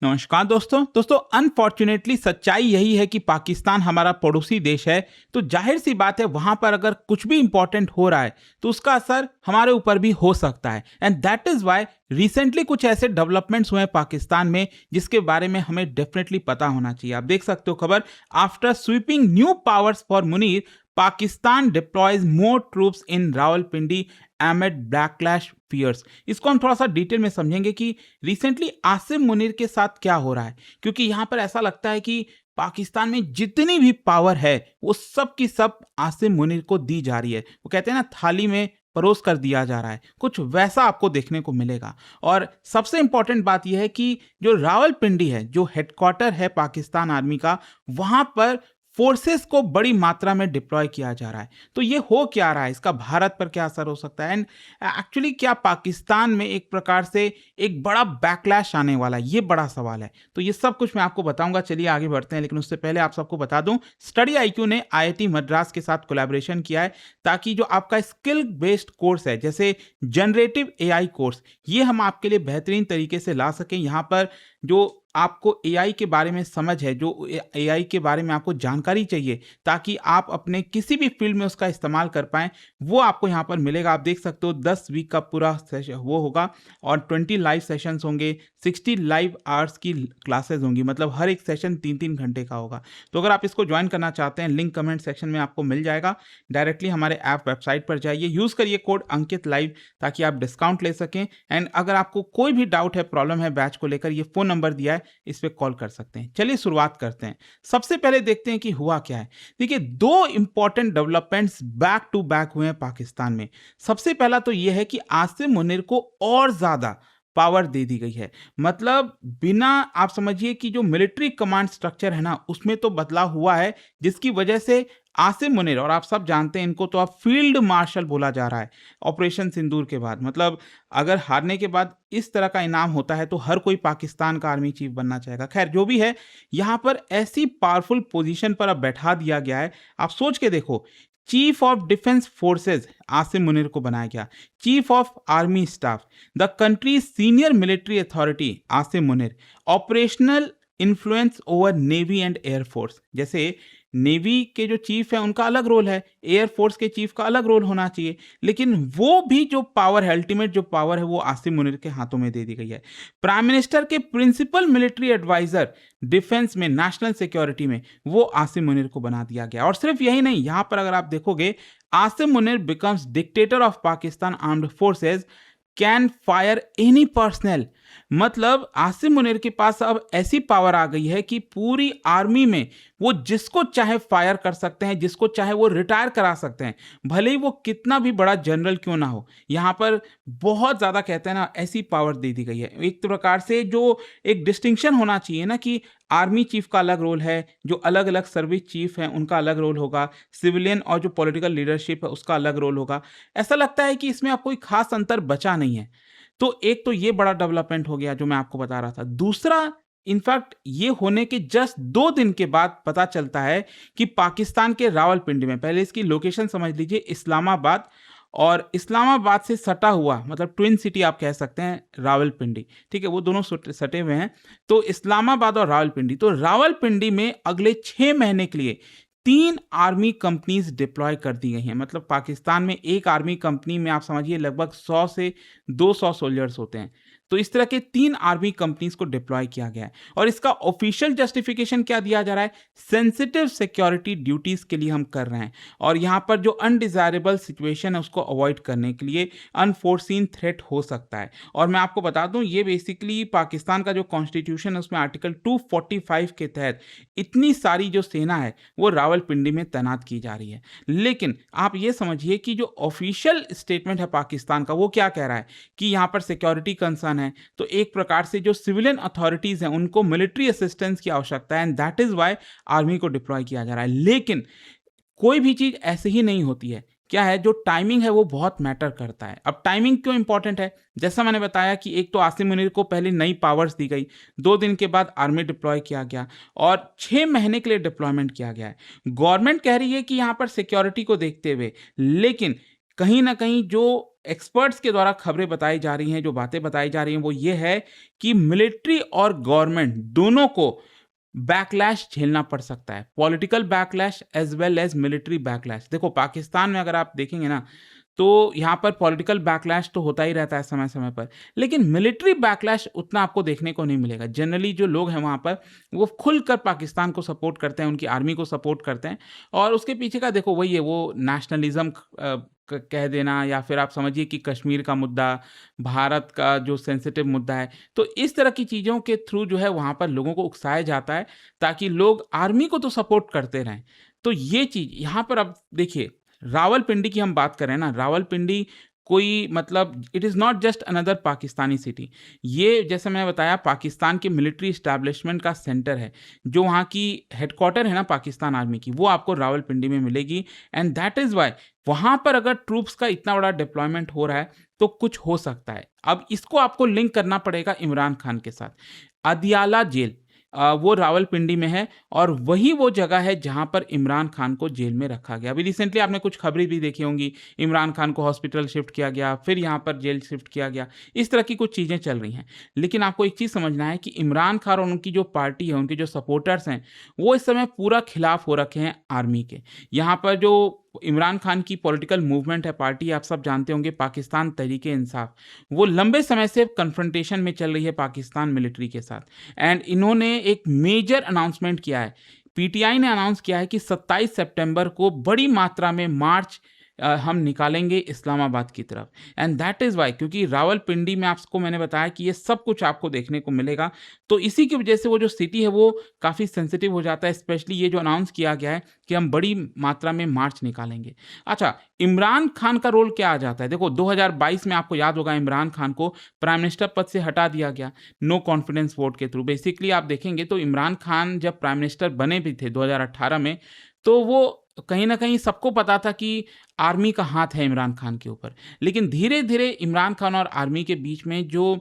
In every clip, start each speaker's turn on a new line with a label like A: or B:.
A: नमस्कार दोस्तों अनफॉर्चुनेटली सच्चाई यही है कि पाकिस्तान हमारा पड़ोसी देश है। तो जाहिर सी बात है वहां पर अगर कुछ भी इंपॉर्टेंट हो रहा है तो उसका असर हमारे ऊपर भी हो सकता है। And that is why recently कुछ ऐसे डेवलपमेंट्स हुए हैं पाकिस्तान में जिसके बारे में हमें डेफिनेटली पता होना चाहिए। आप देख सकते हो खबर, after sweeping new powers for Munir, Pakistan deploys more troops in Rawalpindi amid backlash fears. इसको हम थोड़ा सा डिटेल में समझेंगे कि रिसेंटली आसिम मुनीर के साथ क्या हो रहा है, क्योंकि यहाँ पर ऐसा लगता है कि पाकिस्तान में जितनी भी पावर है वो सब की सब आसिम मुनीर को दी जा रही है। वो कहते हैं ना, थाली में परोस कर दिया जा रहा है, कुछ वैसा आपको देखने को मिलेगा। और सबसे इंपॉर्टेंट बात यह है कि जो रावलपिंडी है, जो हेडक्वार्टर है पाकिस्तान आर्मी का, वहां पर फोर्सेस को बड़ी मात्रा में डिप्लॉय किया जा रहा है। तो ये हो क्या रहा है, इसका भारत पर क्या असर हो सकता है, एंड एक्चुअली क्या पाकिस्तान में एक प्रकार से एक बड़ा बैकलैश आने वाला है, ये बड़ा सवाल है। तो ये सब कुछ मैं आपको बताऊंगा। चलिए आगे बढ़ते हैं, लेकिन उससे पहले आप सबको बता दूं, स्टडी आईक्यू ने आईआईटी मद्रास के साथ कोलैबोरेशन किया है ताकि जो आपका स्किल बेस्ड कोर्स है, जैसे जनरेटिव एआई कोर्स, ये हम आपके लिए बेहतरीन तरीके से ला सकें। यहाँ पर जो आपको एआई के बारे में समझ है, जो एआई के बारे में आपको जानकारी चाहिए ताकि आप अपने किसी भी फील्ड में उसका इस्तेमाल कर पाएं, वो आपको यहाँ पर मिलेगा। आप देख सकते हो 10 वीक का पूरा सेशन वो होगा और 20 लाइव सेशंस होंगे, 60 लाइव आवर्स की क्लासेस होंगी, मतलब हर एक सेशन 3-3 घंटे का होगा। तो अगर आप इसको ज्वाइन करना चाहते हैं, लिंक कमेंट सेक्शन में आपको मिल जाएगा। डायरेक्टली हमारे ऐप वेबसाइट पर जाइए, यूज़ करिए कोड अंकित लाइव ताकि आप डिस्काउंट ले सकें। एंड अगर आपको कोई भी डाउट है, प्रॉब्लम है बैच को लेकर, ये फ़ोन नंबर दिया है, इस पे कॉल कर सकते हैं। चलिए शुरुआत करते हैं। सबसे पहले देखते हैं कि हुआ क्या है। देखिए, दो important developments back to back हुए हैं पाकिस्तान में। सबसे पहला तो यह है कि आसिम मुनीर को और ज्यादा पावर दे दी गई है। मतलब बिना, आप समझिए कि जो मिलिट्री कमांड स्ट्रक्चर है ना, उसमें तो बदलाव हुआ है, जिसकी वजह से आसिम मुनीर, और आप सब जानते हैं इनको, तो आप फील्ड मार्शल बोला जा रहा है ऑपरेशन सिंदूर के बाद। मतलब अगर हारने के बाद इस तरह का इनाम होता है तो हर कोई पाकिस्तान का आर्मी चीफ बनना चाहेगा। खैर जो भी है, यहाँ पर ऐसी पावरफुल पोजीशन पर अब बैठा दिया गया है। आप सोच के देखो, chief of defence forces Asim Munir को बनाया गया, chief of army staff, the country senior military authority Asim Munir, operational influence over navy and air force. जैसे नेवी के जो चीफ है उनका अलग रोल है, एयरफोर्स के चीफ का अलग रोल होना चाहिए, लेकिन वो भी जो पावर है, अल्टीमेट जो पावर है, वो आसिम मुनीर के हाथों में दे दी गई है। प्राइम मिनिस्टर के प्रिंसिपल मिलिट्री एडवाइजर डिफेंस में, नेशनल सिक्योरिटी में, वो आसिम मुनीर को बना दिया गया। और सिर्फ यही नहीं, यहां पर अगर आप देखोगे, Asim Munir becomes dictator of Pakistan armed forces, can fire any personal. मतलब आसिम मुनीर के पास अब ऐसी पावर आ गई है कि पूरी आर्मी में वो जिसको चाहे फायर कर सकते हैं, जिसको चाहे वो रिटायर करा सकते हैं, भले ही वो कितना भी बड़ा जनरल क्यों ना हो। यहाँ पर बहुत ज़्यादा, कहते हैं ना, ऐसी पावर दे दी गई है। एक प्रकार से जो एक डिस्टिंक्शन होना चाहिए ना कि आर्मी चीफ का अलग रोल है, जो अलग अलग सर्विस चीफ हैं उनका अलग रोल होगा, सिविलियन और जो पॉलिटिकल लीडरशिप है उसका अलग रोल होगा। ऐसा लगता है कि इसमें अब कोई खास अंतर बचा नहीं है। तो एक तो ये बड़ा डेवलपमेंट हो गया जो मैं आपको बता रहा था। दूसरा, इनफैक्ट ये होने के जस्ट 2 दिन के बाद पता चलता है कि पाकिस्तान के रावलपिंडी में, पहले इसकी लोकेशन समझ लीजिए, इस्लामाबाद, और इस्लामाबाद से सटा हुआ, मतलब ट्विन सिटी आप कह सकते हैं, रावलपिंडी। ठीक है, वो दोनों सटे हुए हैं। तो इस्लामाबाद और रावलपिंडी, तो रावलपिंडी में अगले 6 महीने के लिए 3 आर्मी कंपनीज डिप्लॉय कर दी गई हैं। मतलब पाकिस्तान में एक आर्मी कंपनी में आप समझिए लगभग 100 से 200 सोल्जर्स होते हैं। तो इस तरह के 3 आर्मी कंपनीज को डिप्लॉय किया गया है। और इसका ऑफिशियल जस्टिफिकेशन क्या दिया जा रहा है? सेंसिटिव सिक्योरिटी ड्यूटीज के लिए हम कर रहे हैं, और यहां पर जो अनडिजायरेबल सिचुएशन है उसको अवॉइड करने के लिए, अनफोर्सीन थ्रेट हो सकता है। और मैं आपको बता दूं, ये बेसिकली पाकिस्तान का जो कॉन्स्टिट्यूशन है उसमें आर्टिकल 245 के तहत इतनी सारी जो सेना है वो रावलपिंडी में तैनात की जा रही है। लेकिन आप ये समझिए कि जो ऑफिशियल स्टेटमेंट है पाकिस्तान का, वो क्या कह रहा है कि यहाँ पर सिक्योरिटी कंसर्न है, तो एक प्रकार से जो सिविलियन अथॉरिटीज हैं उनको मिलिट्री असिस्टेंस की आवश्यकता है, and that is why army को डिप्लॉय किया जा रहा है। लेकिन कोई भी चीज ऐसे ही नहीं होती है। क्या है, जो टाइमिंग है वो बहुत मैटर करता है। अब टाइमिंग क्यों इंपॉर्टेंट है? जैसा मैंने बताया कि एक तो आसिम मुनीर को पहले नई पावर्स दी गई, 2 दिन के बाद आर्मी डिप्लॉय किया गया, और 6 महीने के लिए डिप्लॉयमेंट किया गया है। गवर्नमेंट कह रही है कि यहाँ पर सिक्योरिटी को देखते हुए, लेकिन कहीं ना कहीं जो एक्सपर्ट्स के द्वारा खबरें बताई जा रही हैं, जो बातें बताई जा रही हैं, वो ये है कि मिलिट्री और गवर्नमेंट दोनों को बैकलैश झेलना पड़ सकता है। Political backlash as well as military backlash. देखो पाकिस्तान में अगर आप देखेंगे ना, तो यहाँ पर पॉलिटिकल बैकलैश तो होता ही रहता है समय-समय पर, लेकिन मिलिट्री बैकलैश उतना आपको देखने को नहीं मिलेगा। जनरली जो लोग हैं वहाँ पर, वो खुलकर पाकिस्तान को सपोर्ट करते हैं, उनकी आर्मी को सपोर्ट करते हैं और उसके पीछे का देखो वही है, वो नेशनलिज़्म कह देना या फिर आप समझिए कि कश्मीर का मुद्दा, भारत का जो सेंसिटिव मुद्दा है, तो इस तरह की चीज़ों के थ्रू जो है वहाँ पर लोगों को उकसाया जाता है, ताकि लोग आर्मी को तो सपोर्ट करते रहें। तो ये चीज़ यहाँ पर अब देखिए, रावलपिंडी की हम बात करें ना, रावलपिंडी कोई मतलब it is not just another Pakistani city. ये जैसे मैंने बताया पाकिस्तान के मिलिट्री एस्टैब्लिशमेंट का सेंटर है। जो वहाँ की हेडक्वार्टर है ना पाकिस्तान आर्मी की, वो आपको रावलपिंडी में मिलेगी एंड दैट इज़ व्हाई वहाँ पर अगर ट्रूप्स का इतना बड़ा डिप्लॉयमेंट हो रहा है, तो कुछ हो सकता है। अब इसको आपको लिंक करना पड़ेगा इमरान खान के साथ। अदियाला जेल वो रावलपिंडी में है और वही वो जगह है जहाँ पर इमरान खान को जेल में रखा गया। अभी रिसेंटली आपने कुछ खबरें भी देखी होंगी, इमरान खान को हॉस्पिटल शिफ्ट किया गया, फिर यहाँ पर जेल शिफ्ट किया गया। इस तरह की कुछ चीज़ें चल रही हैं। लेकिन आपको एक चीज़ समझना है कि इमरान खान और उनकी जो पार्टी है, उनके जो सपोर्टर्स हैं, वो इस समय पूरा खिलाफ हो रखे हैं आर्मी के। यहाँ पर जो इमरान खान की पॉलिटिकल मूवमेंट है, पार्टी आप सब जानते होंगे, पाकिस्तान तहरीक-ए-इंसाफ, वो लंबे समय से कन्फ्रंटेशन में चल रही है पाकिस्तान मिलिट्री के साथ एंड इन्होंने एक मेजर अनाउंसमेंट किया है। पीटीआई ने अनाउंस किया है कि 27 सितंबर को बड़ी मात्रा में मार्च हम निकालेंगे इस्लामाबाद की तरफ एंड दैट इज़ वाई, क्योंकि रावलपिंडी में आपको मैंने बताया कि ये सब कुछ आपको देखने को मिलेगा। तो इसी की वजह से वो जो सिटी है वो काफ़ी सेंसिटिव हो जाता है, स्पेशली ये जो अनाउंस किया गया है कि हम बड़ी मात्रा में मार्च निकालेंगे। अच्छा, इमरान खान का रोल क्या आ जाता है? देखो 2022 में आपको याद होगा इमरान खान को प्राइम मिनिस्टर पद से हटा दिया गया नो कॉन्फिडेंस वोट के थ्रू। बेसिकली आप देखेंगे तो इमरान खान जब प्राइम मिनिस्टर बने भी थे 2018 में, तो वो कहीं न कहीं सबको पता था कि आर्मी का हाथ है इमरान खान के ऊपर। लेकिन धीरे-धीरे इमरान खान और आर्मी के बीच में जो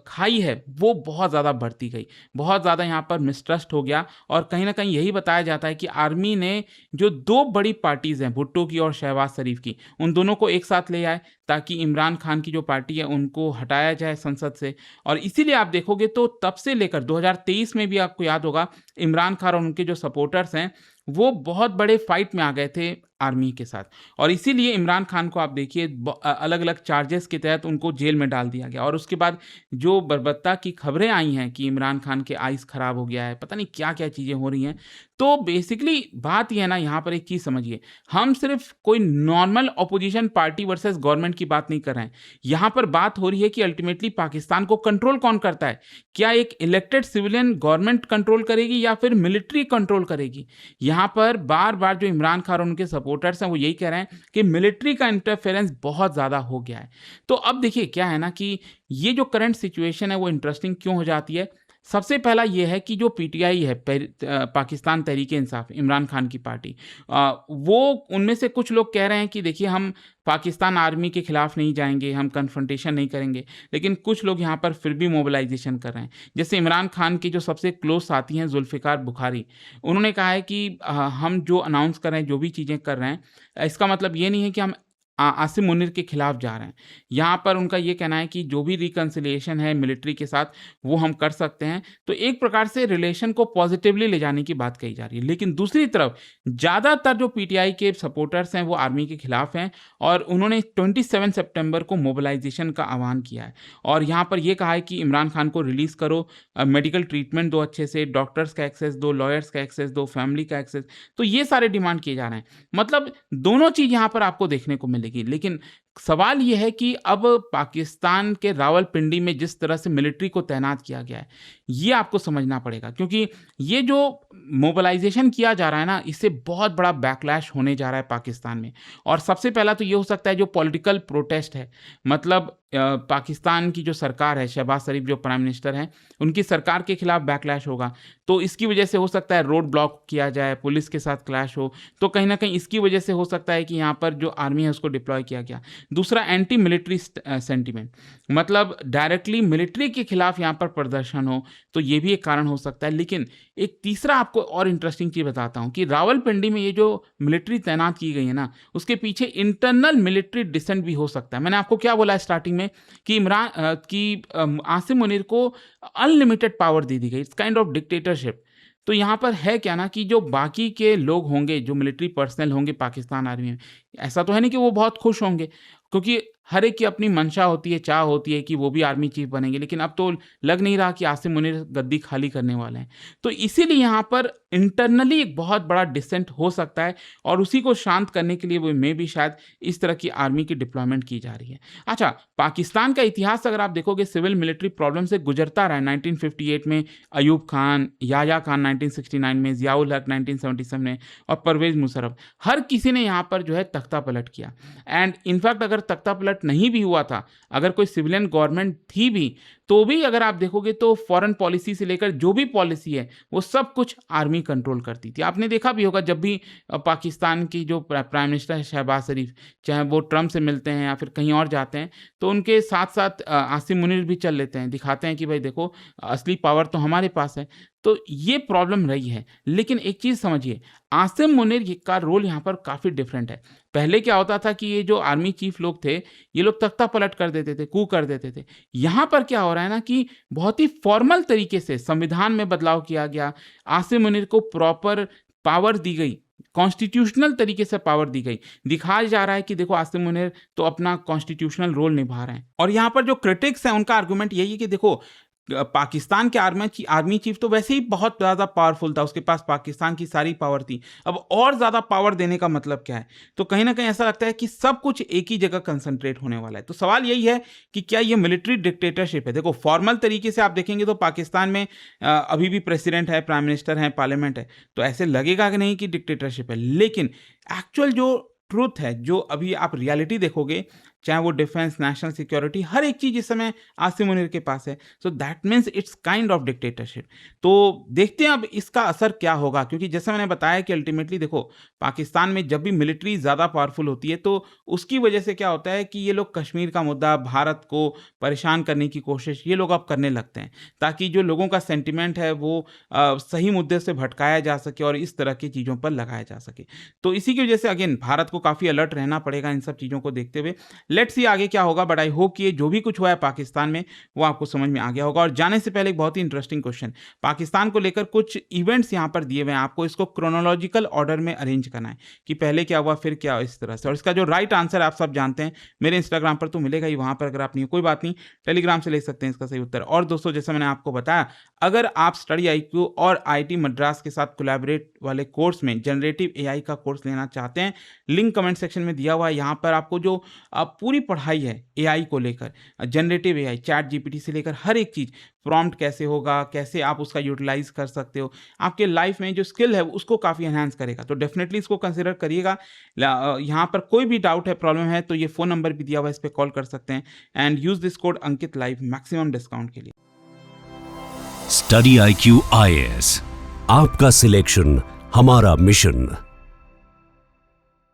A: खाई है, वो बहुत ज़्यादा बढ़ती गई। बहुत ज़्यादा यहाँ पर मिसट्रस्ट हो गया और कहीं न कहीं यही बताया जाता है कि आर्मी ने जो 2 बड़ी पार्टीज़ हैं, भुट्टो की और शहबाज शरीफ की, उन दोनों को एक साथ ले आए ताकि इमरान खान की जो पार्टी है, उनको हटाया जाए संसद से। और इसीलिए आप देखोगे तो तब से लेकर 2023 में भी आपको याद होगा, इमरान खान और उनके जो सपोर्टर्स हैं, वो बहुत बड़े फाइट में आ गए थे आर्मी के साथ और इसीलिए इमरान खान को आप देखिए अलग-अलग चार्जेस के तहत उनको जेल में डाल दिया गया और उसके बाद जो बर्बरता की खबरें आई हैं कि इमरान खान के आइज़ खराब हो गया है, पता नहीं क्या-क्या चीज़ें हो रही हैं। तो बेसिकली बात ये है ना, यहाँ पर एक चीज़ समझिए, हम सिर्फ कोई normal opposition party versus government की बात नहीं कर रहे हैं। यहाँ पर बात हो रही है कि अल्टीमेटली पाकिस्तान को कंट्रोल कौन करता है? क्या एक इलेक्टेड सिविलियन गवर्नमेंट कंट्रोल करेगी या फिर मिलिट्री कंट्रोल करेगी? यहाँ पर बार-बार जो इमरान खान और उनके सपोर्टर्स हैं वो यही कह रहे हैं कि मिलिट्री का इंटरफेरेंस बहुत ज़्यादा हो गया है। तो अब देखिए क्या है ना कि ये जो करंट सिचुएशन है वो इंटरेस्टिंग क्यों हो जाती है? सबसे पहला ये है कि जो पीटीआई है पाकिस्तान तहरीक-ए-इंसाफ, इमरान खान की पार्टी, वो उनमें से कुछ लोग कह रहे हैं कि देखिए हम पाकिस्तान आर्मी के खिलाफ नहीं जाएँगे, हम कन्फ्रंटेशन नहीं करेंगे। लेकिन कुछ लोग यहाँ पर फिर भी मोबिलाइज़ेशन कर रहे हैं। जैसे इमरान खान के जो सबसे क्लोज़ साथी हैं ज़ुल्फ़िकार बुखारी, उन्होंने कहा है कि हम जो अनाउंस कर रहे हैं, जो भी चीज़ें कर रहे हैं, इसका मतलब ये नहीं है कि हम आसिम मुनीर के खिलाफ जा रहे हैं। यहाँ पर उनका ये कहना है कि जो भी रिकन्सिलिएशन है मिलिट्री के साथ, वो हम कर सकते हैं। तो एक प्रकार से रिलेशन को पॉजिटिवली ले जाने की बात कही जा रही है। लेकिन दूसरी तरफ ज़्यादातर जो पीटीआई के सपोर्टर्स हैं, वो आर्मी के खिलाफ हैं और उन्होंने 27 सितंबर को मोबिलाइज़ेशन का आह्वान किया है और यहाँ पर ये कहा है कि इमरान खान को रिलीज़ करो, मेडिकल ट्रीटमेंट दो अच्छे से, डॉक्टर्स का एक्सेस दो, लॉयर्स का एक्सेस दो, फैमिली का एक्सेस। तो ये सारे डिमांड किए जा रहे हैं। मतलब दोनों चीज़ यहाँ पर आपको देखने को मिलेगी। लेकिन सवाल यह है कि अब पाकिस्तान के रावलपिंडी में जिस तरह से मिलिट्री को तैनात किया गया है, ये आपको समझना पड़ेगा क्योंकि ये जो मोबिलाइजेशन किया जा रहा है ना, इससे बहुत बड़ा बैकलैश होने जा रहा है पाकिस्तान में। और सबसे पहला तो ये हो सकता है जो पॉलिटिकल प्रोटेस्ट है, मतलब पाकिस्तान की जो सरकार है, शहबाज शरीफ जो प्राइम मिनिस्टर हैं, उनकी सरकार के खिलाफ बैकलैश होगा। तो इसकी वजह से हो सकता है रोड ब्लॉक किया जाए, पुलिस के साथ क्लैश हो, तो कहीं न कहीं इसकी वजह से हो सकता है कि यहाँ पर जो आर्मी है उसको डिप्लॉय किया गया। दूसरा एंटी मिलिट्री सेंटीमेंट, मतलब डायरेक्टली मिलिट्री के खिलाफ यहाँ पर प्रदर्शन हो, तो ये भी एक कारण हो सकता है। लेकिन एक तीसरा आपको और इंटरेस्टिंग चीज़ बताता हूँ कि रावलपिंडी में ये जो मिलिट्री तैनात की गई है ना, उसके पीछे इंटरनल मिलिट्री डिसेंट भी हो सकता है। मैंने आपको क्या बोला स्टार्टिंग में कि आसिम मुनीर को अनलिमिटेड पावर दे दी गई, इट्स काइंड ऑफ डिक्टेटरशिप। तो यहाँ पर है क्या ना कि जो बाकी के लोग होंगे, जो मिलिट्री पर्सनल होंगे पाकिस्तान आर्मी में, ऐसा तो है नहीं कि वो बहुत खुश होंगे, क्योंकि हर एक की अपनी मंशा होती है, चाह होती है कि वो भी आर्मी चीफ बनेंगे। लेकिन अब तो लग नहीं रहा कि आसिम मुनीर गद्दी खाली करने वाले हैं। तो इसीलिए यहाँ पर इंटरनली एक बहुत बड़ा डिसेंट हो सकता है, और उसी को शांत करने के लिए वो में भी शायद इस तरह की आर्मी की डिप्लॉयमेंट की जा रही है। अच्छा, पाकिस्तान का इतिहास अगर आप देखोगे सिविल मिलिट्री प्रॉब्लम से गुजरता रहा है। 1958 में अयूब खान, याया खान 1969 में, जियाउल हक 1977 में, और परवेज मुशर्रफ, हर किसी ने यहाँ पर जो है तख्ता पलट किया। एंड इनफैक्ट अगर तख्ता पलट नहीं भी हुआ था, अगर कोई सिविलियन गवर्नमेंट थी भी, तो भी अगर आप देखोगे तो फॉरेन पॉलिसी से लेकर जो भी पॉलिसी है वो सब कुछ आर्मी कंट्रोल करती थी। आपने देखा भी होगा जब भी पाकिस्तान की जो प्राइम मिनिस्टर है शहबाज शरीफ, चाहे वो ट्रम्प से मिलते हैं या फिर कहीं और जाते हैं, तो उनके साथ साथ आसिम मुनीर भी चल लेते हैं, दिखाते हैं कि भाई देखो असली पावर तो हमारे पास है। तो ये प्रॉब्लम रही है। लेकिन एक चीज़ समझिए, आसिम मुनीर का रोल यहाँ पर काफ़ी डिफरेंट है। पहले क्या होता था कि ये जो आर्मी चीफ लोग थे, ये लोग तख्ता पलट कर देते थे, कू कर देते थे। यहाँ पर क्या हो रहा है ना कि बहुत ही फॉर्मल तरीके से संविधान में बदलाव किया गया, आसिम मुनीर को प्रॉपर पावर दी गई, कॉन्स्टिट्यूशनल तरीके से पावर दी गई। दिखाया जा रहा है कि देखो आसिम मुनीर तो अपना कॉन्स्टिट्यूशनल रोल निभा रहे हैं। और यहाँ पर जो क्रिटिक्स हैं उनका आर्गुमेंट यही है कि देखो पाकिस्तान के आर्मी चीफ तो वैसे ही बहुत ज़्यादा पावरफुल था, उसके पास पाकिस्तान की सारी पावर थी, अब और ज़्यादा पावर देने का मतलब क्या है? तो कहीं ना कहीं ऐसा लगता है कि सब कुछ एक ही जगह कंसंट्रेट होने वाला है। तो सवाल यही है कि क्या ये मिलिट्री डिक्टेटरशिप है? देखो फॉर्मल तरीके से आप देखेंगे तो पाकिस्तान में अभी भी प्रेसिडेंट है, प्राइम मिनिस्टर है, पार्लियामेंट है, तो ऐसे लगेगा कि नहीं कि डिक्टेटरशिप है। लेकिन एक्चुअल जो ट्रूथ है, जो अभी आप रियलिटी देखोगे, चाहे वो डिफेंस, नेशनल सिक्योरिटी, हर एक चीज इस समय आसिम मुनीर के पास है। So that means it's kind of dictatorship. तो देखते हैं अब इसका असर क्या होगा, क्योंकि जैसे मैंने बताया कि अल्टीमेटली देखो पाकिस्तान में जब भी मिलिट्री ज़्यादा पावरफुल होती है तो उसकी वजह से क्या होता है कि ये लोग कश्मीर का मुद्दा, भारत को परेशान करने की कोशिश ये लोग अब करने लगते हैं, ताकि जो लोगों का सेंटिमेंट है वो सही मुद्दे से भटकाया जा सके और इस तरह की चीज़ों पर लगाया जा सके। तो इसी की वजह से अगेन भारत को काफ़ी अलर्ट रहना पड़ेगा इन सब चीज़ों को देखते हुए। लेट्स सी आगे क्या होगा, बट आई होप कि ये जो भी कुछ हुआ है पाकिस्तान में वो आपको समझ में आ गया होगा। और जाने से पहले एक बहुत ही इंटरेस्टिंग क्वेश्चन, पाकिस्तान को लेकर कुछ इवेंट्स यहाँ पर दिए हुए हैं, आपको इसको क्रोनोलॉजिकल ऑर्डर में अरेंज करना है कि पहले क्या हुआ फिर क्या, इस तरह से। और इसका जो राइट आंसर आप सब जानते हैं, मेरे इंस्टाग्राम पर तो मिलेगा ही, वहाँ पर अगर आप नहीं, कोई बात नहीं, टेलीग्राम से ले सकते हैं इसका सही उत्तर। और दोस्तों जैसे मैंने आपको बताया, अगर आप स्टडी IQ और IIT मद्रास के साथ कोलैबोरेट वाले कोर्स में जनरेटिव AI का कोर्स लेना चाहते हैं, लिंक कमेंट सेक्शन में दिया हुआ है। यहाँ पर आपको जो पूरी पढ़ाई है AI को लेकर, जनरेटिव AI, चैट GPT से लेकर हर एक चीज़, प्रॉम्प्ट कैसे होगा, कैसे आप उसका यूटिलाइज कर सकते हो, आपके लाइफ में जो स्किल है उसको काफ़ी एनहांस करेगा। तो डेफिनेटली इसको कंसिडर करिएगा। यहाँ पर कोई भी डाउट है, प्रॉब्लम है, तो ये फ़ोन नंबर भी दिया हुआ है, इस पर कॉल कर सकते हैं। And use this code Ankit live maximum discount के लिए।
B: स्टडी IQ IAS, आपका सिलेक्शन हमारा मिशन।